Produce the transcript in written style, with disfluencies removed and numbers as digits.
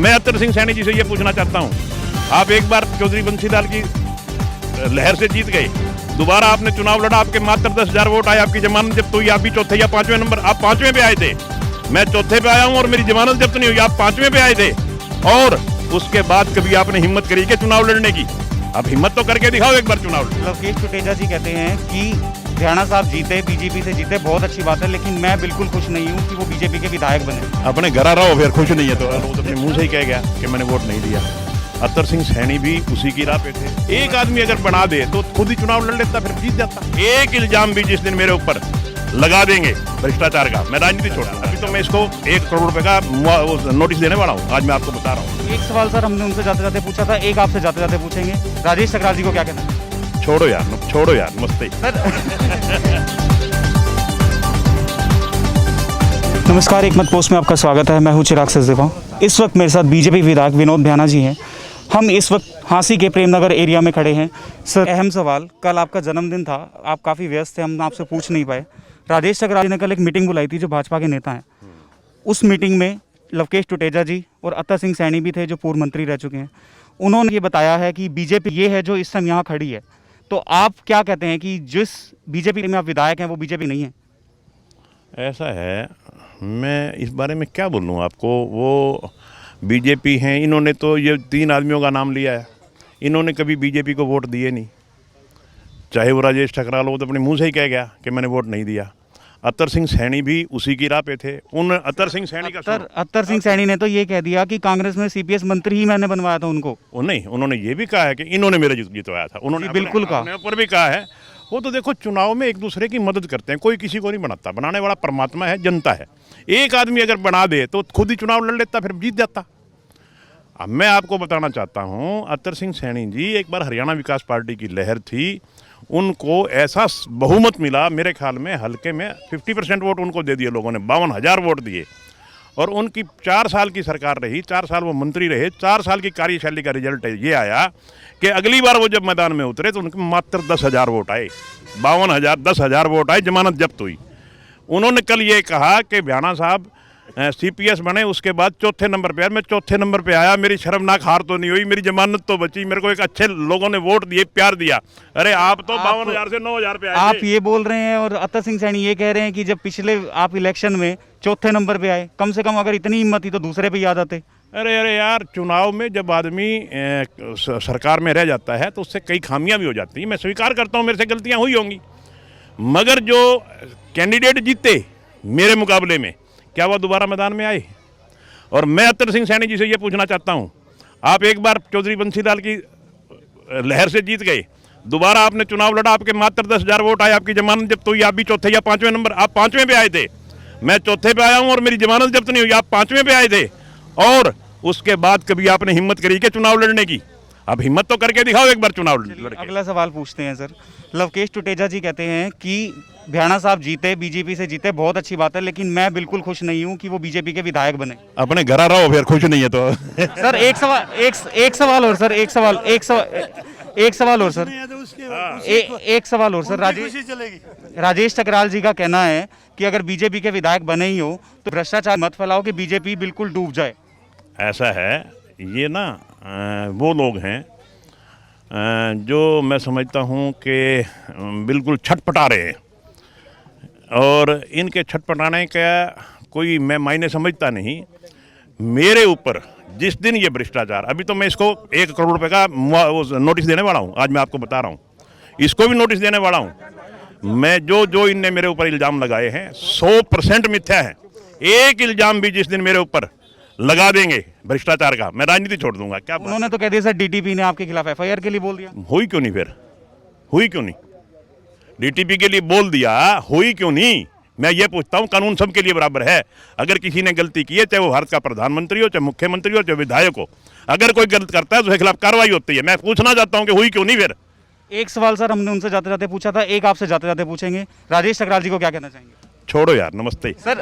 मैं अतर सिंह सैनी जी से ये पूछना चाहता हूँ, आप एक बार चौधरी बंसीलाल की लहर से जीत गए, दोबारा आपने चुनाव लड़ा, आपके मात्र 10,000 वोट आए, आपकी जमानत जब्त हुई, आप भी चौथे या पांचवें नंबर, आप पांचवें पे आए थे, मैं चौथे पे आया हूँ और मेरी जमानत जब्त नहीं हुई, आप पांचवें पे आए थे। और उसके बाद कभी आपने हिम्मत करी कि चुनाव लड़ने की? अब हिम्मत तो करके दिखाओ एक बार चुनाव। लवकेश टुटेजा जी कहते हैं कि हरियाणा साहब जीते, बीजेपी से जीते, बहुत अच्छी बात है, लेकिन मैं बिल्कुल खुश नहीं हूँ कि वो बीजेपी के विधायक बने। अपने घर आ रहो, फिर खुश नहीं है तो वो तो अपने मुंह से ही कह गया कि मैंने वोट नहीं दिया। अतर सिंह सैनी भी उसी की राह पे थे। एक आदमी अगर बना दे तो खुद ही चुनाव लड़ लेता, फिर जीत जाता। एक इल्जाम भी जिस दिन मेरे ऊपर लगा देंगे भ्रष्टाचार का, मैं राजनीति छोड़ूंगा। अभी तो मैं इसको 1 करोड़ रुपए का नोटिस देने वाला हूँ, आज मैं आपको बता रहा हूँ। एक सवाल सर हमने उनसे जाते जाते पूछा था, एक आपसे जाते जाते पूछेंगे, राजेश सकराल जी को क्या कहना है? छोड़ो यार, मस्ती। नमस्कार, एक मत पोस्ट में आपका स्वागत है। मैं हूं चिराग सचदेवा। इस वक्त मेरे साथ बीजेपी विधायक विनोद भ्याना जी हैं। हम इस वक्त हांसी के प्रेमनगर एरिया में खड़े हैं। सर, अहम सवाल, कल आपका जन्मदिन था, आप काफ़ी व्यस्त थे, हम आपसे पूछ नहीं पाए। राजेश सकराल जी ने कल एक मीटिंग बुलाई थी, जो भाजपा के नेता हैं। उस मीटिंग में लवकेश टुटेजा जी और अतर सिंह सैनी भी थे, जो पूर्व मंत्री रह चुके हैं। उन्होंने ये बताया है कि बीजेपी ये है जो इस समय यहाँ खड़ी है। तो आप क्या कहते हैं कि जिस बीजेपी में आप विधायक हैं वो बीजेपी नहीं है? ऐसा है, मैं इस बारे में क्या बोलूँ आपको। वो बीजेपी हैं, इन्होंने तो ये 3 आदमियों का नाम लिया है, इन्होंने कभी बीजेपी को वोट दिए नहीं। चाहे वो राजेश सकराल हो तो अपने मुंह से ही कह गया कि मैंने वोट नहीं दिया। अतर सिंह सैनी भी उसी की राह पे थे। अतर सिंह सैनी ने तो ये कह दिया कि कांग्रेस में सीपीएस मंत्री ही मैंने बनवाया था उनको। नहीं, उन्होंने ये भी कहा है कि इन्होंने मेरे जितवाया था। उन्होंने बिल्कुल कहा, अपने ऊपर भी कहा है। वो तो देखो, चुनाव में एक दूसरे की मदद करते हैं, कोई किसी को नहीं बनाता, बनाने वाला परमात्मा है, जनता है। एक आदमी अगर बना दे तो खुद ही चुनाव लड़ लेता, फिर जीत जाता। अब मैं आपको बताना चाहता हूँ, अतर सिंह सैनी जी एक बार हरियाणा विकास पार्टी की लहर थी, उनको ऐसा बहुमत मिला, मेरे ख्याल में हल्के में 50% वोट उनको दे दिए लोगों ने, 52,000 वोट दिए। और उनकी 4 साल की सरकार रही, 4 साल वो मंत्री रहे, 4 साल की कार्यशैली का रिजल्ट ये आया कि अगली बार वो जब मैदान में उतरे तो उनके मात्र 10,000 वोट आए, 10,000 वोट आए, जमानत जब्त हुई। उन्होंने कल ये कहा कि भ्याना साहब सीपीएस बने, उसके बाद चौथे नंबर पे आया, मैं चौथे नंबर पे आया, मेरी शर्मनाक हार तो नहीं हुई, मेरी जमानत तो बची, मेरे को एक अच्छे लोगों ने वोट दिए, प्यार दिया। अरे आप तो 52,000 से 9,000 पे आए। आप ये बोल रहे हैं और अतर सिंह सैनी ये कह रहे हैं कि जब पिछले आप इलेक्शन में चौथे नंबर पे आए, कम से कम अगर इतनी हिम्मत थी तो दूसरे पे याद आते। अरे यार, चुनाव में जब आदमी सरकार में रह जाता है तो उससे कई खामियां भी हो जाती हैं। मैं स्वीकार करता हूँ, मेरे से गलतियां हुई होंगी, मगर जो कैंडिडेट जीते मेरे मुकाबले में, क्या वो दोबारा मैदान में आए? और मैं अतर सिंह सैनी जी से ये पूछना चाहता हूँ, आप एक बार चौधरी बंसीलाल की लहर से जीत गए, दोबारा आपने चुनाव लड़ा, आपके मात्र 10,000 वोट आए, आपकी जमानत जब्त हुई, आप भी चौथे या पांचवें नंबर, आप पांचवें पे आए थे, मैं चौथे पे आया हूँ और मेरी जमानत जब्त नहीं हुई, आप पांचवें पे आए थे। और उसके बाद कभी आपने हिम्मत करी कि चुनाव लड़ने की? अब हिम्मत तो करके दिखाओ एक बार चुनाव लड़के। अगला सवाल पूछते हैं सर। लवकेश टुटेजा जी कहते हैं कि भ्याना साहब जीते, बीजेपी से जीते, बहुत अच्छी बात है, लेकिन मैं बिल्कुल खुश नहीं हूं कि वो बीजेपी के विधायक बने। अपने घर आ रहो, फिर खुश नहीं है तो सर एक सवाल और सर, एक सवाल और सर, एक सवाल और सर। राजेश सकराल जी का कहना है कि अगर बीजेपी के विधायक बने ही हो तो भ्रष्टाचार मत फैलाओ कि बीजेपी बिल्कुल डूब जाए। ऐसा है, ये ना वो लोग हैं जो मैं समझता हूँ कि बिल्कुल छटपटा रहे हैं, और इनके छटपटाने का कोई मैं मायने समझता नहीं। मेरे ऊपर जिस दिन ये भ्रष्टाचार, अभी तो मैं इसको 1 करोड़ रुपए का नोटिस देने वाला हूँ, आज मैं आपको बता रहा हूँ, इसको भी नोटिस देने वाला हूँ। मैं जो इनने मेरे ऊपर इल्ज़ाम लगाए हैं 100% मिथ्या है। एक इल्ज़ाम भी जिस दिन मेरे ऊपर लगा देंगे भ्रष्टाचार का, मैं राजनीति छोड़ दूंगा। क्या उन्होंने तो कह दिया सर, डीटीपी ने आपके खिलाफ एफआईआर के लिए बोल दिया। हुई क्यों नहीं? फिर हुई क्यों नहीं? डीटीपी के लिए बोल दिया, हुई क्यों नहीं? मैं ये पूछता हूँ, कानून सबके लिए बराबर है। अगर किसी ने गलती की है, चाहे वो भारत का प्रधानमंत्री हो, चाहे मुख्यमंत्री हो, चाहे विधायक हो, अगर कोई गलत करता है तो उसके खिलाफ कार्रवाई होती है। मैं पूछना चाहता हूँ कि हुई क्यों नहीं? फिर एक सवाल सर हमने उनसे जाते जाते पूछा था, एक आपसे जाते जाते पूछेंगे, राजेश सकराल जी को क्या कहना चाहेंगे? छोड़ो यार, नमस्ते सर।